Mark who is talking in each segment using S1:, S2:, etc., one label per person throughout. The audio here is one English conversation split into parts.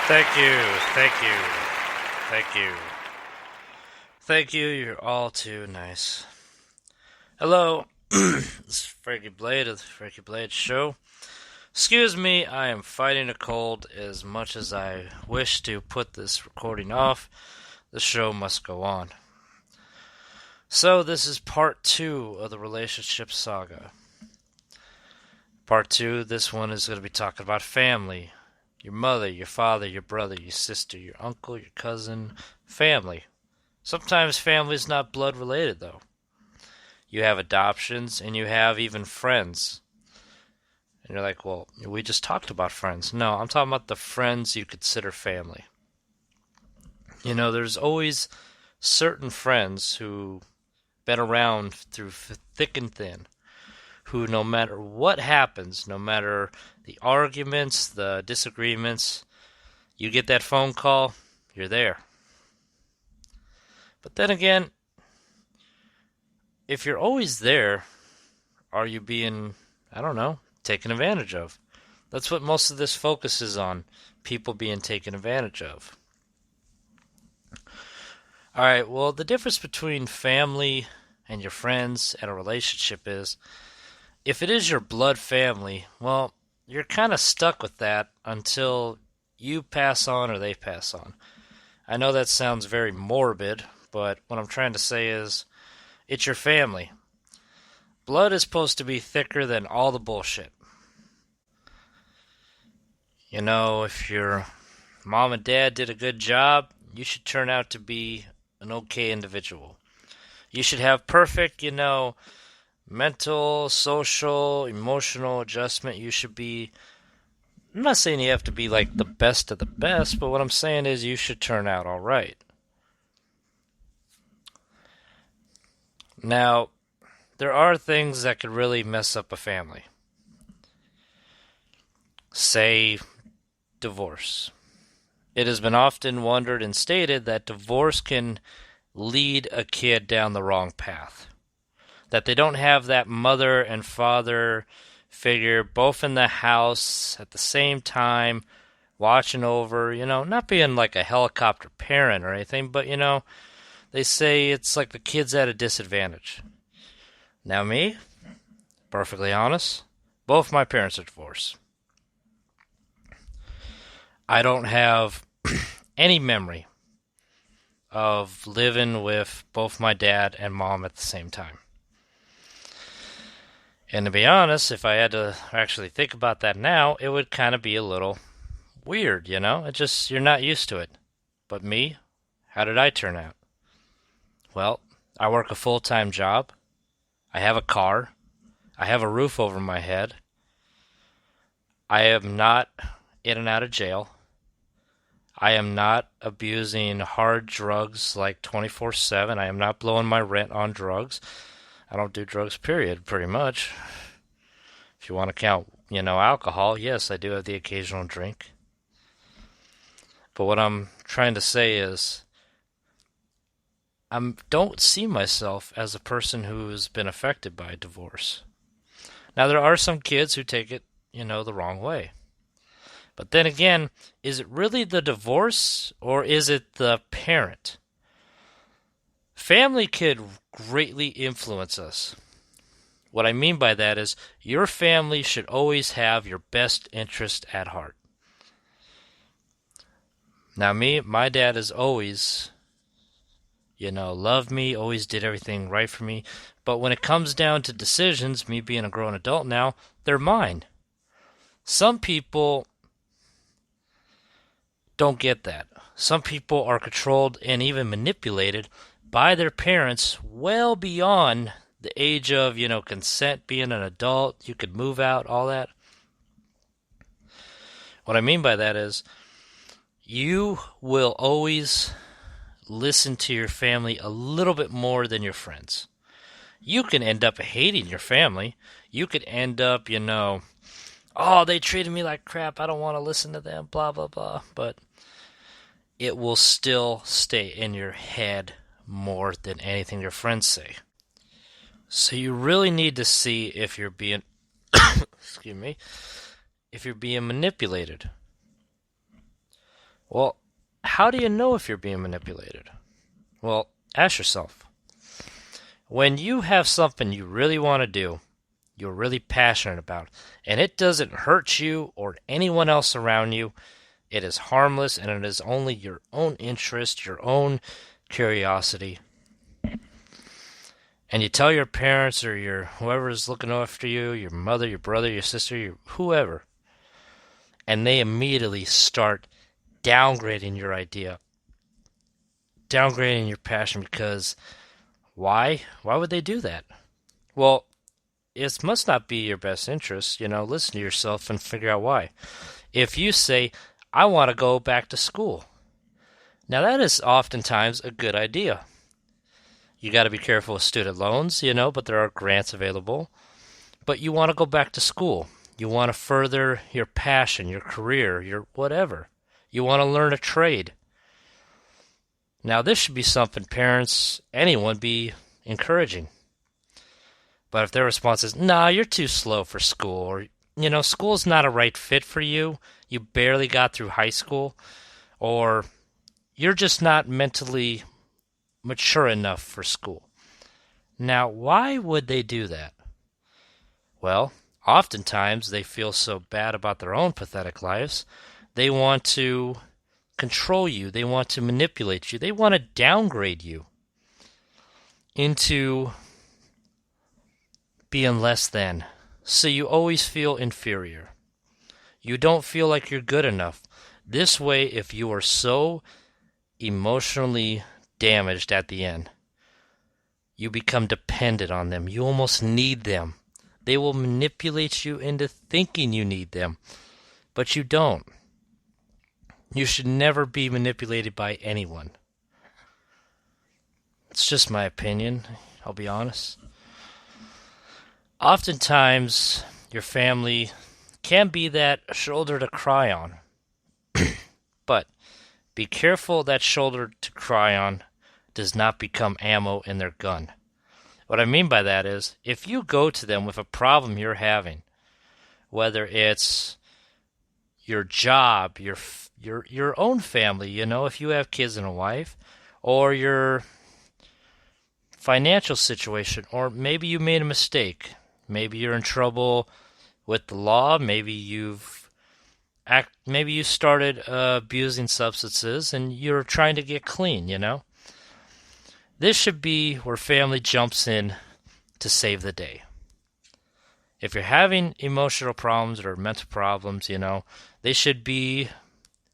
S1: Thank you, thank you, thank you, thank you. You're all too nice. Hello, this is Franky Blade of the Franky Blade Show. Excuse me, I am fighting a cold. As much as I wish to put this recording off, the show must go on. So, this is part 2 of the relationship saga. Part 2, this one is going to be talking about family. Your mother, your father, your brother, your sister, your uncle, your cousin, family. Sometimes family is not blood related, though. You have adoptions, and you have even friends. And you're like, well, we just talked about friends. No, I'm talking about the friends you consider family. You know, there's always certain friends who been around through thick and thin, who no matter what happens, no matter the arguments, the disagreements, you get that phone call, you're there. But then again, if you're always there, are you being, I don't know, taken advantage of? That's what most of this focuses on, people being taken advantage of. Alright, well, the difference between family and your friends and a relationship is, if it is your blood family, well, you're kind of stuck with that until you pass on or they pass on. I know that sounds very morbid, but what I'm trying to say is, it's your family. Blood is supposed to be thicker than all the bullshit. You know, if your mom and dad did a good job, you should turn out to be an okay individual. You should have perfect, mental, social, emotional adjustment. You should be, I'm not saying you have to be like the best of the best, but what I'm saying is you should turn out all right. Now, there are things that could really mess up a family. Say, divorce. It has been often wondered and stated that divorce can lead a kid down the wrong path. That they don't have that mother and father figure both in the house at the same time, watching over, not being like a helicopter parent or anything, but, they say it's like the kid's at a disadvantage. Now me, perfectly honest, both my parents are divorced. I don't have any memory of living with both my dad and mom at the same time. And to be honest, if I had to actually think about that now, it would kind of be a little weird, It just, you're not used to it. But me, how did I turn out? Well, I work a full-time job. I have a car. I have a roof over my head. I am not in and out of jail. I am not abusing hard drugs like 24/7. I am not blowing my rent on drugs. I don't do drugs, period, pretty much. If you want to count, alcohol, yes, I do have the occasional drink. But what I'm trying to say is, I don't see myself as a person who's been affected by divorce. Now, there are some kids who take it, the wrong way. But then again, is it really the divorce or is it the parent? Family could greatly influence us. What I mean by that is your family should always have your best interest at heart. Now my dad has always, loved me, always did everything right for me. But when it comes down to decisions, me being a grown adult now, they're mine. Some people don't get that. Some people are controlled and even manipulated by their parents well beyond the age of, consent, being an adult, you could move out, all that. What I mean by that is you will always listen to your family a little bit more than your friends. You can end up hating your family. You could end up, oh, they treated me like crap, I don't want to listen to them, blah, blah, blah. But it will still stay in your head more than anything your friends say. So you really need to see if you're being, excuse me, if you're being manipulated. Well, how do you know if you're being manipulated? Well, ask yourself. When you have something you really want to do, you're really passionate about, and it doesn't hurt you or anyone else around you, it is harmless and it is only your own interest, your own curiosity, and you tell your parents or your whoever is looking after you, your mother, your brother, your sister, your whoever, and they immediately start downgrading your idea, downgrading your passion because why? Why would they do that? Well, it must not be your best interest. Listen to yourself and figure out why. If you say, I want to go back to school, now that is oftentimes a good idea. You got to be careful with student loans, but there are grants available. But you want to go back to school. You want to further your passion, your career, your whatever. You want to learn a trade. Now, this should be something parents, anyone, be encouraging. But if their response is, nah, you're too slow for school, or, school's not a right fit for you, you barely got through high school, or you're just not mentally mature enough for school. Now, why would they do that? Well, oftentimes they feel so bad about their own pathetic lives, they want to control you, they want to manipulate you, they want to downgrade you into being less than. So you always feel inferior. You don't feel like you're good enough. This way, if you are so emotionally damaged at the end, you become dependent on them. You almost need them. They will manipulate you into thinking you need them, but you don't. You should never be manipulated by anyone. It's just my opinion, I'll be honest. Oftentimes, your family can be that shoulder to cry on. But be careful that shoulder to cry on does not become ammo in their gun. What I mean by that is, if you go to them with a problem you're having, whether it's your job, your own family, if you have kids and a wife, or your financial situation, or maybe you made a mistake, maybe you're in trouble with the law, maybe you started abusing substances and you're trying to get clean, This should be where family jumps in to save the day. If you're having emotional problems or mental problems, they should be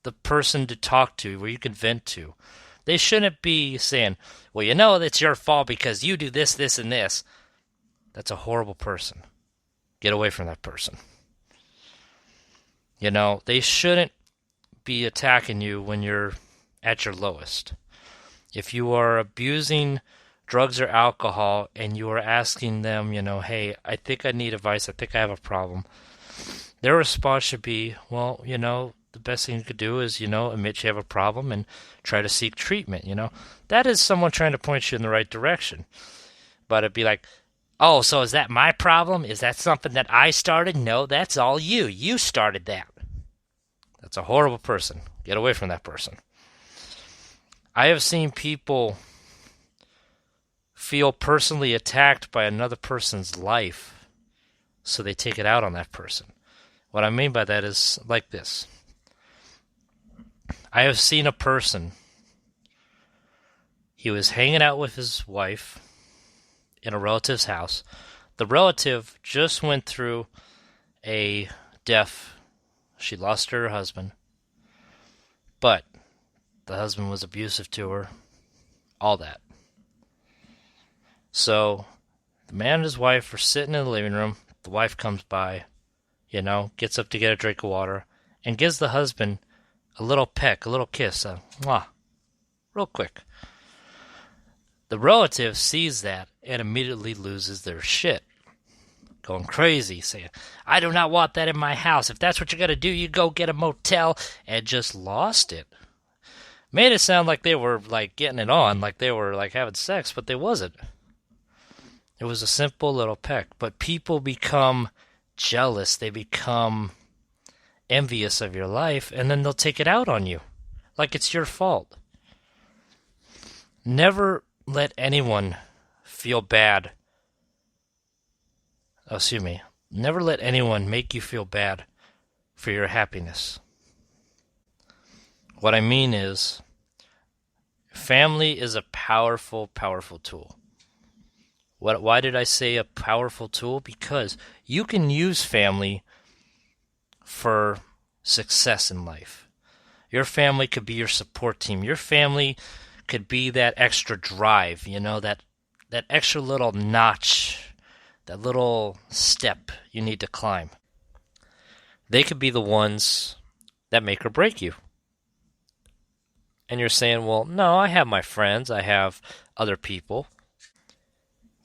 S1: the person to talk to, where you can vent to. They shouldn't be saying, well, it's your fault because you do this, this, and this. That's a horrible person. Get away from that person. They shouldn't be attacking you when you're at your lowest. If you are abusing drugs or alcohol and you are asking them, hey, I think I need advice, I think I have a problem, their response should be, well, the best thing you could do is, admit you have a problem and try to seek treatment, That is someone trying to point you in the right direction. But it'd be like, oh, so is that my problem? Is that something that I started? No, that's all you. You started that. That's a horrible person. Get away from that person. I have seen people feel personally attacked by another person's life, so they take it out on that person. What I mean by that is like this. I have seen a person, he was hanging out with his wife in a relative's house. The relative just went through a death. She lost her husband, but the husband was abusive to her, all that. So the man and his wife are sitting in the living room. The wife comes by, gets up to get a drink of water, and gives the husband a little peck, a little kiss, mwah, real quick. The relative sees that and immediately loses their shit. Going crazy, saying, I do not want that in my house. If that's what you're going to do, you go get a motel, and just lost it. Made it sound like they were, getting it on, like they were, having sex, but they wasn't. It was a simple little peck. But people become jealous. They become envious of your life, and then they'll take it out on you. like it's your fault. Never let anyone feel bad. Oh, excuse me. Never let anyone make you feel bad for your happiness. What I mean is, family is a powerful, powerful tool. Why did I say a powerful tool? Because you can use family for success in life. Your family could be your support team. Your family could be that extra drive, that extra little notch, that little step you need to climb. They could be the ones that make or break you. And you're saying, well, no, I have my friends, I have other people.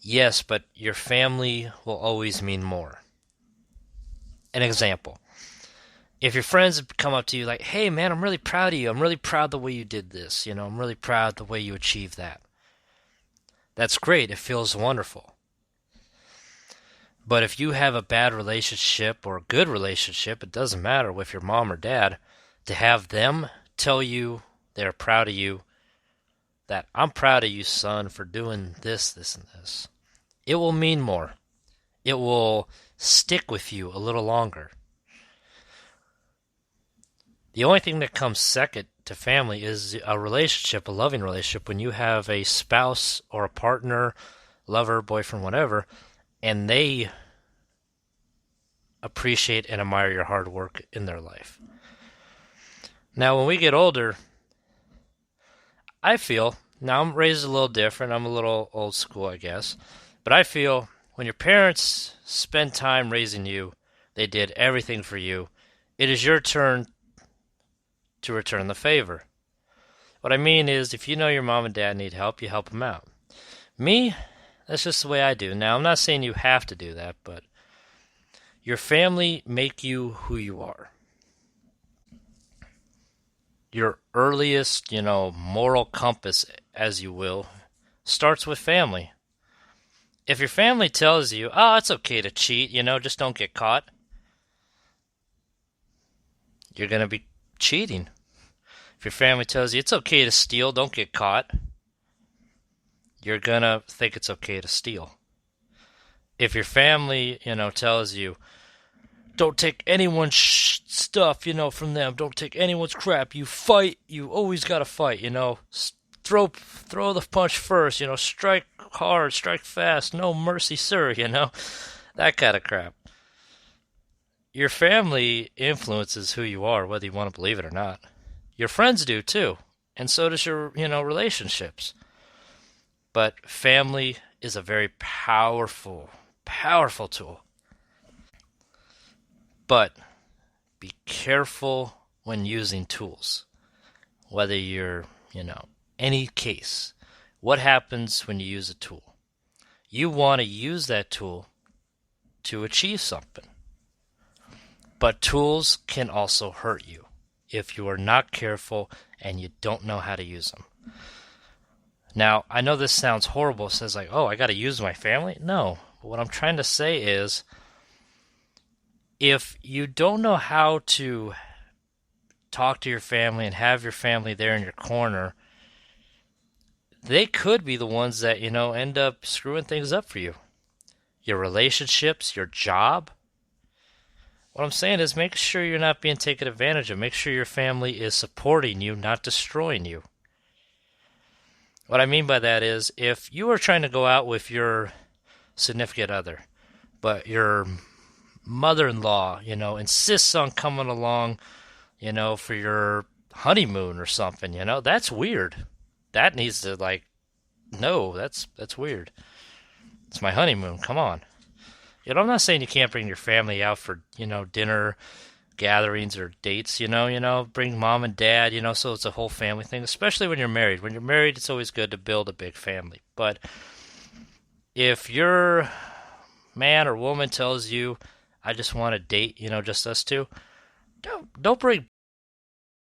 S1: Yes, but your family will always mean more. An example. If your friends come up to you like, hey, man, I'm really proud of you. I'm really proud the way you did this. I'm really proud the way you achieved that. That's great. It feels wonderful. But if you have a bad relationship or a good relationship, it doesn't matter with your mom or dad, to have them tell you they're proud of you, that I'm proud of you, son, for doing this, this, and this. It will mean more. It will stick with you a little longer. The only thing that comes second to family is a relationship, a loving relationship, when you have a spouse or a partner, lover, boyfriend, whatever, and they appreciate and admire your hard work in their life. Now, when we get older, I feel, now I'm raised a little different, I'm a little old school, I guess, but I feel when your parents spend time raising you, they did everything for you, it is your turn to return the favor. What I mean is, if you know your mom and dad need help, you help them out. Me, that's just the way I do. Now, I'm not saying you have to do that, but your family make you who you are. Your earliest, moral compass, as you will, starts with family. If your family tells you, oh, it's okay to cheat, just don't get caught, you're going to be cheating. If your family tells you it's okay to steal, don't get caught, you're going to think it's okay to steal. If your family, tells you, don't take anyone's stuff, from them, don't take anyone's crap, you fight, you always got to fight, throw the punch first, strike hard, strike fast, no mercy, sir, that kind of crap. Your family influences who you are, whether you want to believe it or not. Your friends do too, and so does your, relationships. But family is a very powerful, powerful tool. But be careful when using tools. Whether you're, any case. What happens when you use a tool? You want to use that tool to achieve something. But tools can also hurt you if you are not careful and you don't know how to use them. Now, I know this sounds horrible. It says like, oh, I got to use my family? No. But what I'm trying to say is, if you don't know how to talk to your family and have your family there in your corner, they could be the ones that, end up screwing things up for you. Your relationships, your job. What I'm saying is make sure you're not being taken advantage of. Make sure your family is supporting you, not destroying you. What I mean by that is, if you are trying to go out with your significant other, but your mother-in-law, insists on coming along, for your honeymoon or something, that's weird. That needs to, no, that's weird. It's my honeymoon, come on. I'm not saying you can't bring your family out for, dinner gatherings or dates, bring mom and dad, so it's a whole family thing, especially when you're married. When you're married, it's always good to build a big family. But if your man or woman tells you, I just want to date, just us two, don't bring